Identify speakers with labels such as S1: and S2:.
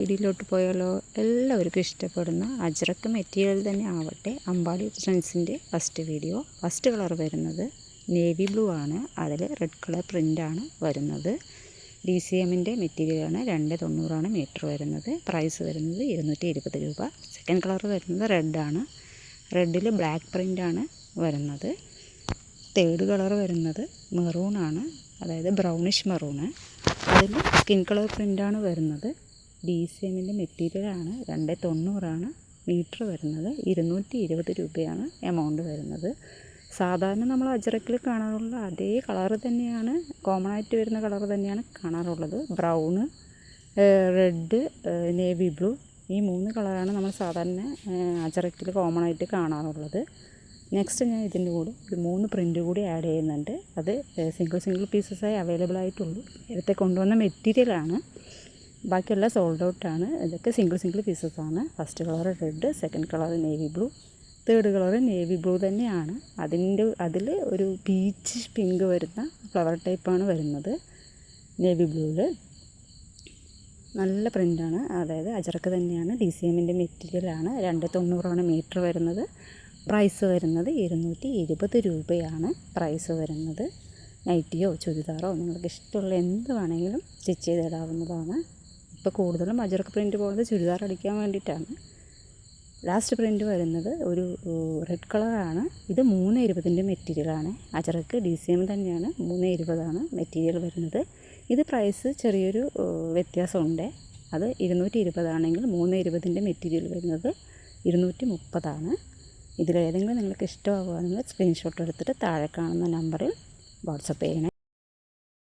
S1: വീഡിയോയിലോട്ട് പോയാലോ? എല്ലാവർക്കും ഇഷ്ടപ്പെടുന്ന അജ്രക്ക് മെറ്റീരിയൽ തന്നെ ആവട്ടെ. അമ്പാടി ഫ്രണ്ട്സിൻ്റെ ഫസ്റ്റ് കളർ വരുന്നത് നേവി ബ്ലൂ ആണ്. അതിൽ റെഡ് കളർ പ്രിൻ്റാണ് വരുന്നത്. DCMൻ്റെ മെറ്റീരിയലാണ്. 290 മീറ്റർ വരുന്നത്. പ്രൈസ് വരുന്നത് 220 രൂപ. സെക്കൻഡ് കളർ വരുന്നത് റെഡാണ്. റെഡിൽ ബ്ലാക്ക് പ്രിൻ്റാണ് വരുന്നത്. തേർഡ് കളർ വരുന്നത് മെറൂണാണ്, അതായത് ബ്രൗണിഷ് മെറൂണ്. അതിൽ സ്കിൻ കളർ പ്രിൻ്റാണ് വരുന്നത്. DCMൻ്റെ മെറ്റീരിയലാണ്. 290 മീറ്റർ വരുന്നത്. 220 രൂപയാണ് എമൗണ്ട് വരുന്നത്. സാധാരണ നമ്മൾ അജ്രക്കിൽ കാണാറുള്ള അതേ കളറ് തന്നെയാണ്, കോമൺ ആയിട്ട് വരുന്ന കളർ തന്നെയാണ് കാണാറുള്ളത്. ബ്രൗണ്, റെഡ്, നേവി ബ്ലൂ, ഈ 3 കളറാണ് നമ്മൾ സാധാരണ അജ്രക്കിൽ കോമൺ ആയിട്ട് കാണാറുള്ളത്. നെക്സ്റ്റ് ഞാൻ ഇതിൻ്റെ കൂടെ ഒരു 3 പ്രിൻ്റ് കൂടി ആഡ് ചെയ്യുന്നുണ്ട്. അത് സിംഗിൾ പീസസായി അവൈലബിൾ ആയിട്ടുള്ളൂ. നേരത്തെ കൊണ്ടുവന്ന മെറ്റീരിയലാണ്. ബാക്കിയെല്ലാം സോൾഡ് ഔട്ടാണ്. ഇതൊക്കെ സിംഗിൾ പീസസാണ്. First colour red, second colour navy blue, third colour navy blue തന്നെയാണ്. അതിൽ ഒരു പീച്ച് പിങ്ക് വരുന്ന ഫ്ലവർ ടൈപ്പാണ് വരുന്നത്. നേവി ബ്ലൂവിൽ നല്ല പ്രിൻ്റാണ്, അതായത് അജ്രക്ക് തന്നെയാണ്. DCMൻ്റെ മെറ്റീരിയലാണ്. 290 മീറ്റർ വരുന്നത്. പ്രൈസ് വരുന്നത് 220 രൂപയാണ് പ്രൈസ് വരുന്നത്. നൈറ്റിയോ ചുരിദാറോ നിങ്ങൾക്ക് ഇഷ്ടമുള്ള എന്ത് വേണമെങ്കിലും സ്റ്റിച്ച് ചെയ്തിടാവുന്നതാണ്. ഇപ്പോൾ കൂടുതലും അജ്രക്ക് പ്രിൻ്റ് പോലത്തെ ചുരിദാർ അടിക്കാൻ വേണ്ടിയിട്ടാണ്. ലാസ്റ്റ് പ്രിൻ്റ് വരുന്നത് ഒരു റെഡ് കളറാണ്. ഇത് 320ൻ്റെ മെറ്റീരിയലാണ്. അജ്രക്ക് DCM തന്നെയാണ്. 320 മെറ്റീരിയൽ വരുന്നത്. ഇത് പ്രൈസ് ചെറിയൊരു വ്യത്യാസമുണ്ട്. അത് 220 ആണെങ്കിൽ 320ൻ്റെ മെറ്റീരിയൽ വരുന്നത് 230. ഇതിലേതെങ്കിലും നിങ്ങൾക്ക് ഇഷ്ടമാകുകയാണെങ്കിൽ സ്ക്രീൻഷോട്ട് എടുത്തിട്ട് താഴെ കാണുന്ന നമ്പറിൽ വാട്സപ്പ് ചെയ്യണേ.